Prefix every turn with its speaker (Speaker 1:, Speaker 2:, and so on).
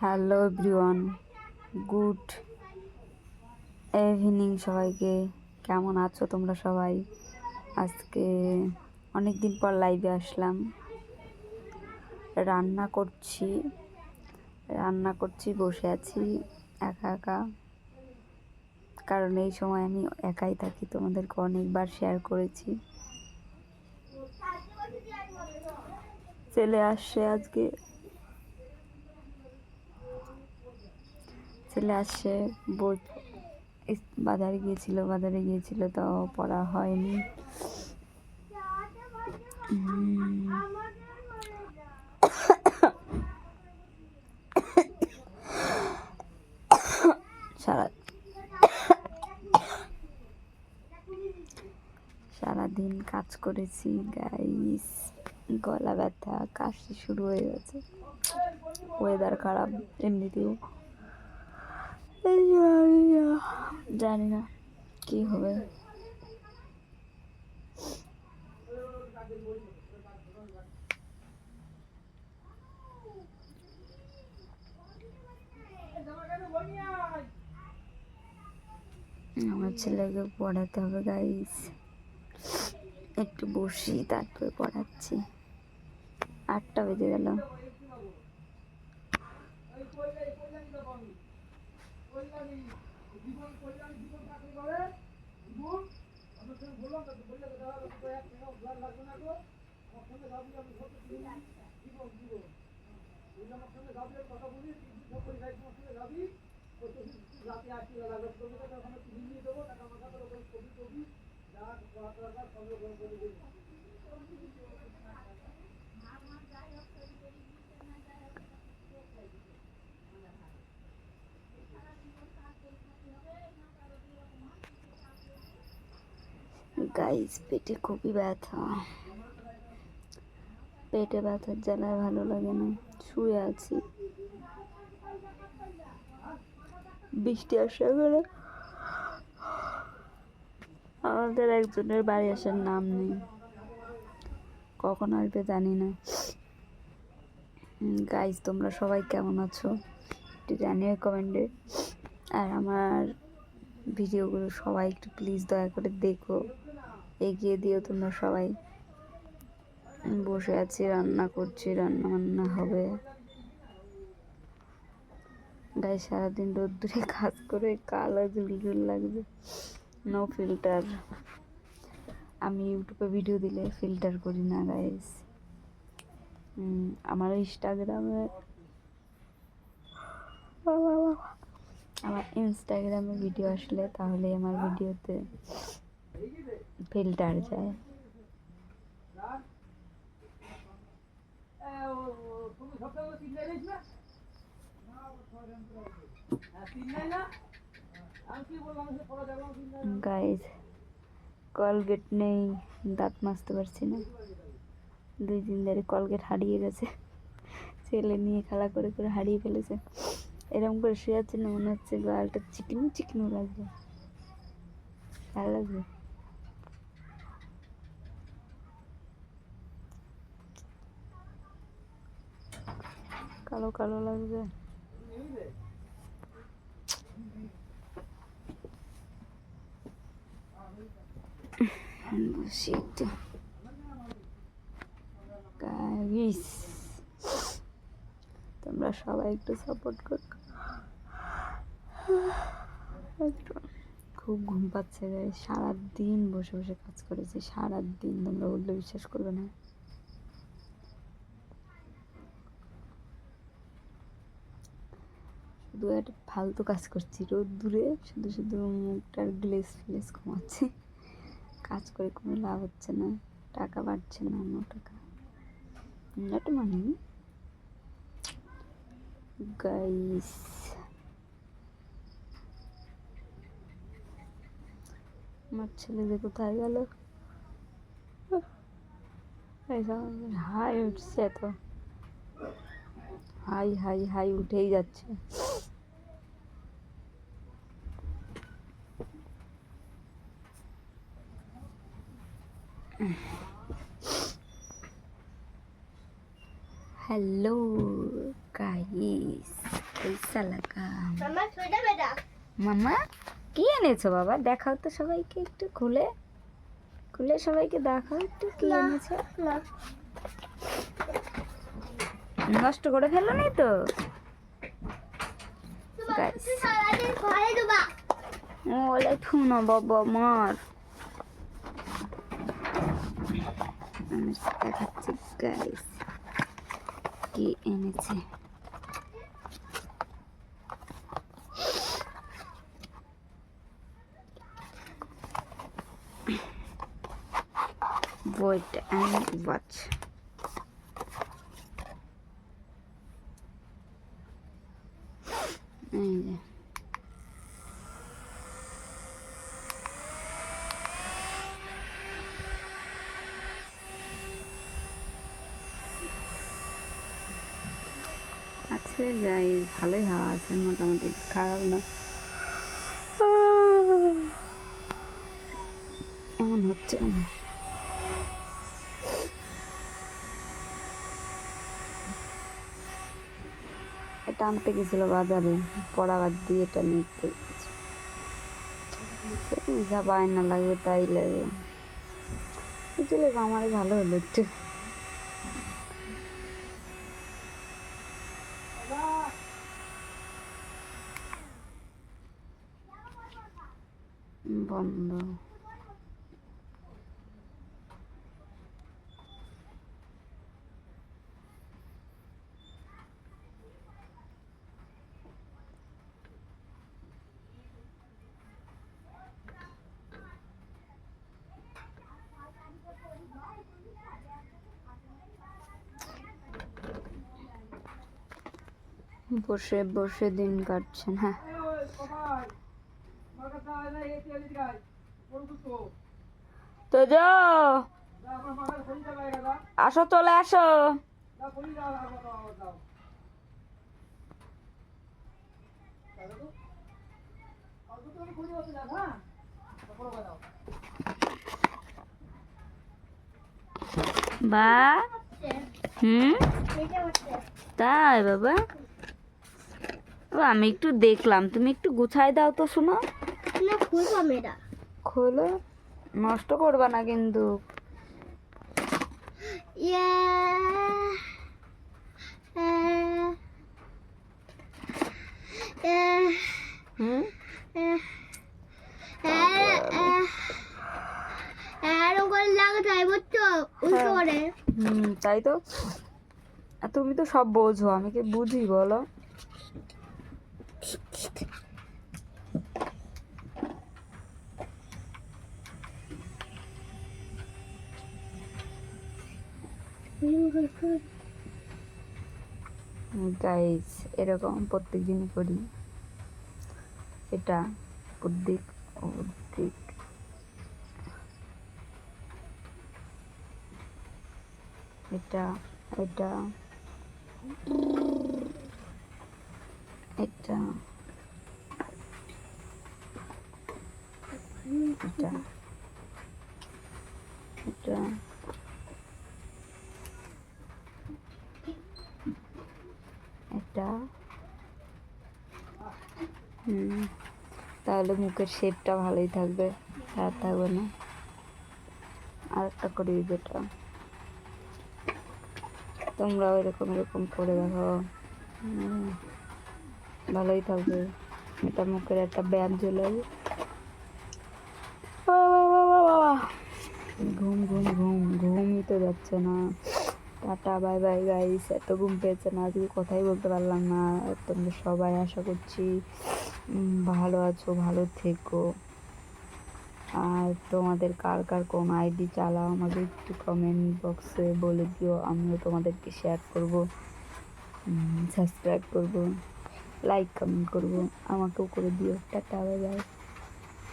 Speaker 1: Hello everyone, good evening সবাইকে। কেমন আছো তোমরা সবাই? আজকে অনেক দিন পর লাইভে আসলাম। রান্না করছি বসে আছি একা একা, কারণ এই সময় আমি একাই থাকি। তোমাদেরকে অনেকবার শেয়ার করেছি। ছেলে আসছে আজকে, বাজারে গিয়েছিল তো পড়া হয়নি। সারাদিন কাজ করেছি গাইস, গলা ব্যথা, কাশি শুরু হয়ে গেছে। ওয়েদার খারাপ এমনিতেও, জানি না কি হবে। আমার ছেলেকে পড়াতে হবে গাইস, একটু বসি তারপরে পড়াচ্ছি। 8টা বেজে গেল। গাইস, পেটে খুবই ব্যথা, পেটে ব্যথার জ্বালায় ভালো লাগে না, শুয়ে আছি। বৃষ্টি আসে করে, আমাদের একজনের বাড়ি আসার নাম নেই, কখন আসবে জানি না। গাইস, তোমরা সবাই কেমন আছো একটু জানিও কমেন্টে। আর আমার ভিডিওগুলো সবাই একটু প্লিজ দয়া করে দেখো, এগিয়ে দিও তোমরা সবাই। বসে আছি, রান্না করছি, রান্না বান্না হবে। গায়ে সারাদিন রোদ্দুরে কাজ করে কালো ঝুলঝুল লাগবে। No filter. আমি ইউটিউবে ভিডিও দিলে ফিল্টার করি না গাইস। আমার ইনস্টাগ্রামে ভিডিও আসলে তাহলে আমার ভিডিওতে ফিল্টার যায়। গাইস, কলগেট নেই, দাঁত মাজতে পারছি না। 2 দিন ধরে কলগেট হারিয়ে গেছে, ছেলে নিয়ে খেলা করে করে হারিয়ে ফেলেছে। এরকম করে শুয়ে আছে না, মনে হচ্ছে গালটা চিকনো চিকনো লাগবে, ভালো লাগবে। কালো কালো লাগবে। বসি একটু গাইস, তোমরা সবাই একটু সাপোর্ট করো। খুব ঘুম পাচ্ছে গাইস, সারাদিন বসে বসে কাজ করেছি, সারাদিন। তোমরা বললে বিশ্বাস করবে না। শুধু একটা ফালতু কাজ করছি রোদ্দুরে, শুধু শুধু মুখটার গ্লেজ ফ্লেজ কমাচ্ছি। কাজ করে কোনো লাভ হচ্ছে না, টাকা বাড়ছে না, অন্য টাকা একটা মানে। গাইস, আমার ছেলে যে কোথায় গেল? হাই উঠছে তো, হাই হাই হাই উঠেই যাচ্ছে। হ্যালো গাইস, পয়সা লাগা। মামা কি এনেছো বাবা? দেখাও তো সবাইকে একটু, খুলে খুলে সবাইকে দেখাও একটু কি এনেছো। নষ্ট করে ফেলো নি তো? ওলাই থুনা বাবা আমার। দেখাচ্ছি গাইস কি এনেছে। Wait and watch. এই যে আছে, যাই ভালোই হাওয়া আছে, মোটামুটি খারাপ না। এমন হচ্ছে না। এটা আনতে গেছিল বাজারে, পড়া বাদ দিয়ে এটা নিতে গেছে। যা বায়না লাগবে তাই লাগে। বুঝলে আমারই ভালো হলো একটু। বন্ধ। বসে বসে দিন কাটছেন। হ্যাঁ তো যাও, আসো, চলে আসো। বা তাই বাবা, আমি একটু দেখলাম, তুমি একটু গুছাই দাও তো। শোনো, খোলো, নষ্ট করবা না কিন্তু। তাই তো, তুমি তো সব বোঝো, আমি কি বুঝি বলো? গাইস এরকম প্রত্যেক দিনই করি। এটা বুদ্ধিক অবুদ্ধিক, এটা এটা এটা এটা এটা এটা। তাহলে মুখের শেপটা ভালোই থাকবে, খারাপ থাকবে না। আর একটা করি যেটা, তোমরাও এরকম এরকম করে দেখো, ভালোই থাকবে। এটা মুখের একটা ব্যায়াম চলে আসবে। ঘুম ঘুম ঘুম, ঘুমই তো যাচ্ছে না। Tata, bye bye guys. এত ঘুম পেয়েছে না, আজকে কথাই বলতে পারলাম না। তোমরা সবাই আশা করছি ভালো আছো, ভালো থেকো। আর তোমাদের কার কার কোন আইডি চালাও আমাকে একটু কমেন্ট বক্সে বলে দিও, আমিও তোমাদেরকে শেয়ার করব, সাবস্ক্রাইব করব, লাইক কমেন্ট করব, আমাকেও করে দিও। Tata, bye bye.